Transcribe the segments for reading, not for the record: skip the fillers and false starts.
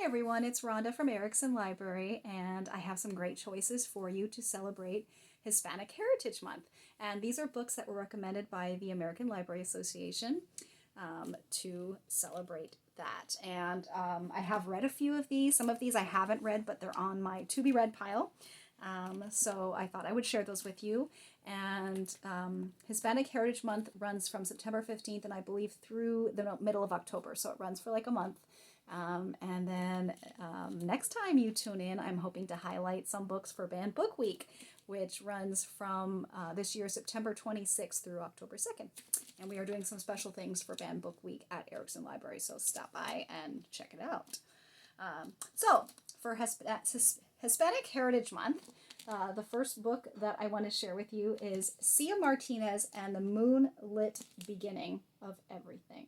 Hi everyone, it's Rhonda from Ericson Library, and I have some great choices for you to celebrate Hispanic Heritage Month. And these are books that were recommended by the American Library Association to celebrate that. And I have read a few of these. Some of these I haven't read, but they're on my to-be-read pile. So I thought I would share those with you. And Hispanic Heritage Month runs from September 15th and I believe through the middle of October. So it runs for like a month. And then next time you tune in, I'm hoping to highlight some books for Banned Book Week, which runs from this year, September 26th through October 2nd. And we are doing some special things for Banned Book Week at Ericson Library, so stop by and check it out. So for Hispanic Heritage Month, the first book that I want to share with you is Cia Martinez and the Moonlit Beginning of Everything.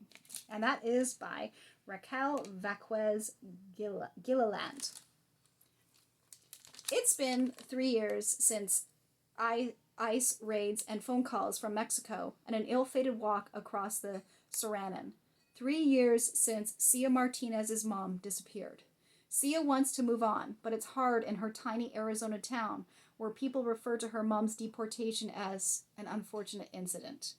And that is by Raquel Vaquez Gilliland. It's been 3 years since ICE raids and phone calls from Mexico and an ill-fated walk across the Serranon. 3 years since Cia Martinez's mom disappeared. Cia wants to move on, but it's hard in her tiny Arizona town where people refer to her mom's deportation as an unfortunate incident.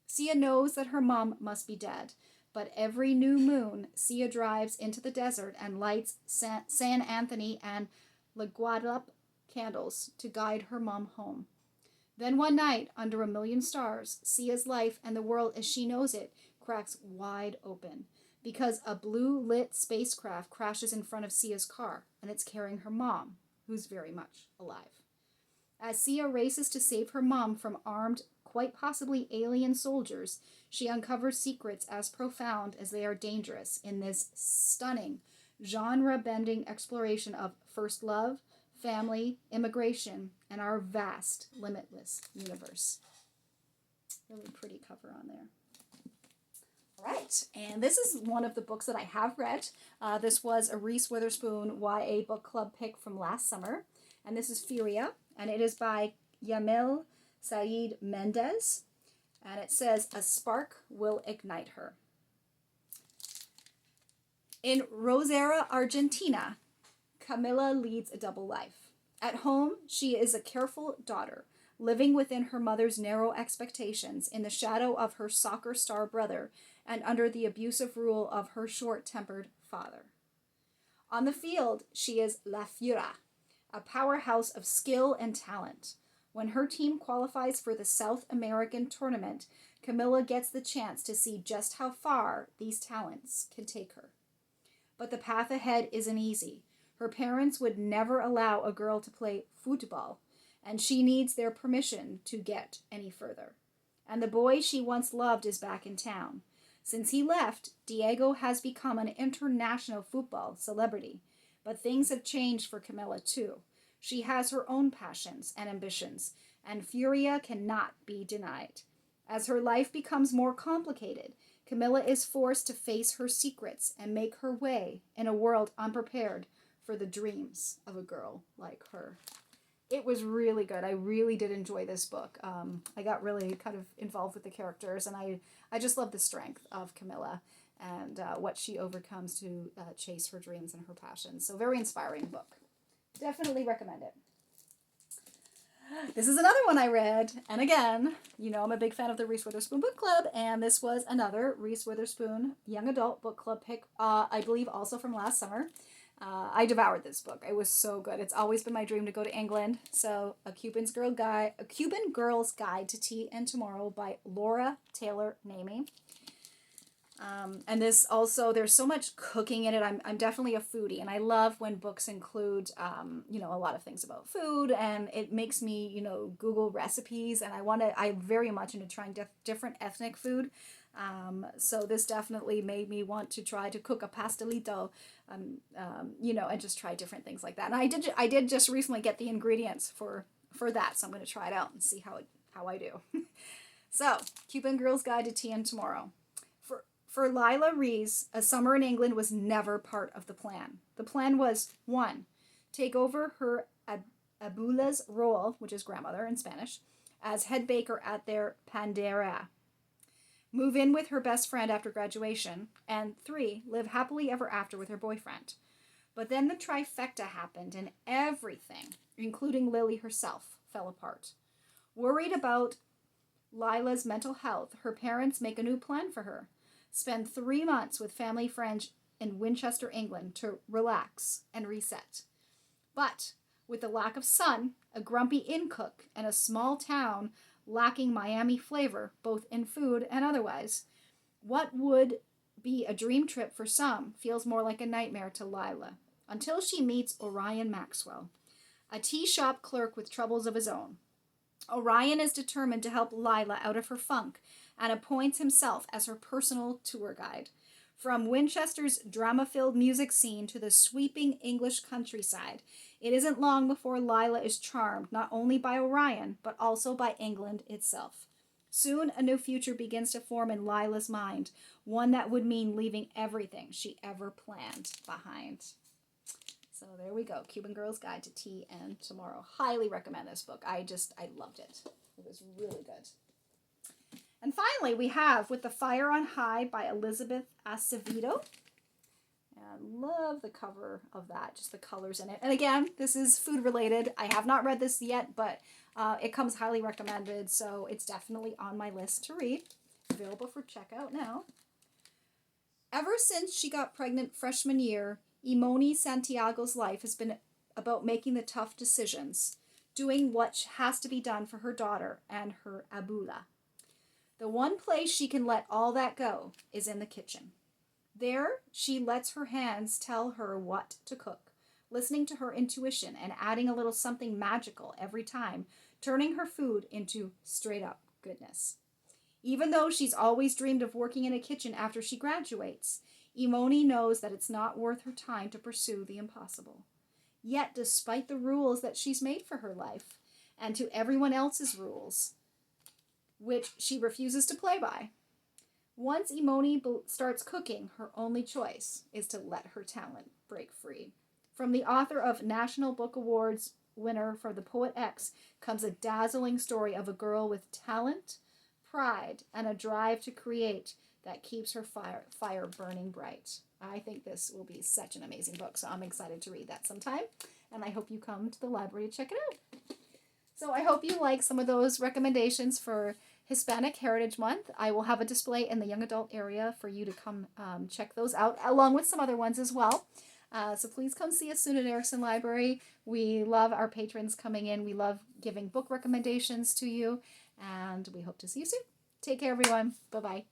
Cia knows that her mom must be dead, but every new moon, Cia drives into the desert and lights San Anthony and La Guadalupe candles to guide her mom home. Then one night, under a million stars, Cia's life and the world as she knows it cracks wide open because a blue-lit spacecraft crashes in front of Cia's car, and it's carrying her mom, who's very much alive. As Cia races to save her mom from armed, quite possibly alien soldiers, she uncovers secrets as profound as they are dangerous in this stunning, genre-bending exploration of first love, family, immigration, and our vast, limitless universe. Really pretty cover on there. All right, and this is one of the books that I have read. This was a Reese Witherspoon YA book club pick from last summer, and this is Furia, and it is by Yamil Said Mendez, and it says, "A spark will ignite her." In Rosera, Argentina, Camila leads a double life. At home, she is a careful daughter, living within her mother's narrow expectations in the shadow of her soccer star brother and under the abusive rule of her short-tempered father. On the field, she is La Furia, a powerhouse of skill and talent. When her team qualifies for the South American tournament, Camila gets the chance to see just how far these talents can take her. But the path ahead isn't easy. Her parents would never allow a girl to play football, and she needs their permission to get any further. And the boy she once loved is back in town. Since he left, Diego has become an international football celebrity. But things have changed for Camila too. She has her own passions and ambitions, and Furia cannot be denied. As her life becomes more complicated, Camila is forced to face her secrets and make her way in a world unprepared for the dreams of a girl like her. It was really good. I really did enjoy this book. I got really kind of involved with the characters, and I just love the strength of Camila and what she overcomes to chase her dreams and her passions. So very inspiring book. Definitely recommend it. This is another one I read, and again, you know I'm a big fan of the Reese Witherspoon Book Club, and this was another Reese Witherspoon Young Adult Book Club pick, I believe also from last summer. I devoured this book. It was so good. It's always been my dream to go to England. So, A Cuban Girl's Guide to Tea and Tomorrow by Laura Taylor Namey. And this also, there's so much cooking in it. I'm definitely a foodie, and I love when books include, a lot of things about food, and it makes me, Google recipes, and I'm very much into trying different ethnic food. So this definitely made me want to try to cook a pastelito, and just try different things like that. And I did just recently get the ingredients for that, so I'm going to try it out and see how I do. So, Cuban Girl's Guide to Tea and Tomorrow. For Lila Rees, a summer in England was never part of the plan. The plan was, 1, take over her abuela's role, which is grandmother in Spanish, as head baker at their panderia. Move in with her best friend after graduation. And 3, live happily ever after with her boyfriend. But then the trifecta happened and everything, including Lily herself, fell apart. Worried about Lila's mental health, her parents make a new plan for her. Spend 3 months with family friends in Winchester, England to relax and reset. But with the lack of sun, a grumpy inn cook, and a small town lacking Miami flavor, both in food and otherwise, what would be a dream trip for some feels more like a nightmare to Lila, until she meets Orion Maxwell, a tea shop clerk with troubles of his own. Orion is determined to help Lila out of her funk and appoints himself as her personal tour guide. From Winchester's drama-filled music scene to the sweeping English countryside, it isn't long before Lila is charmed not only by Orion, but also by England itself. Soon, a new future begins to form in Lila's mind, one that would mean leaving everything she ever planned behind. So there we go, Cuban Girl's Guide to Tea and Tomorrow. Highly recommend this book. I loved it. It was really good. And finally, we have With the Fire on High by Elizabeth Acevedo. I love the cover of that, just the colors in it. And again, this is food related. I have not read this yet, but it comes highly recommended, so it's definitely on my list to read. Available for checkout now. Ever since she got pregnant freshman year, Imoni Santiago's life has been about making the tough decisions, doing what has to be done for her daughter and her abula. The one place she can let all that go is in the kitchen. There, she lets her hands tell her what to cook, listening to her intuition and adding a little something magical every time, turning her food into straight-up goodness. Even though she's always dreamed of working in a kitchen after she graduates, Imoni knows that it's not worth her time to pursue the impossible. Yet, despite the rules that she's made for her life, and to everyone else's rules, which she refuses to play by, once Imoni starts cooking, her only choice is to let her talent break free. From the author of National Book Awards winner for The Poet X comes a dazzling story of a girl with talent, pride, and a drive to create that keeps her fire burning bright. I think this will be such an amazing book, so I'm excited to read that sometime, and I hope you come to the library to check it out. So I hope you like some of those recommendations for Hispanic Heritage Month. I will have a display in the young adult area for you to come check those out, along with some other ones as well. So please come see us soon at Ericson Library. We love our patrons coming in. We love giving book recommendations to you, and we hope to see you soon. Take care, everyone. Bye-bye.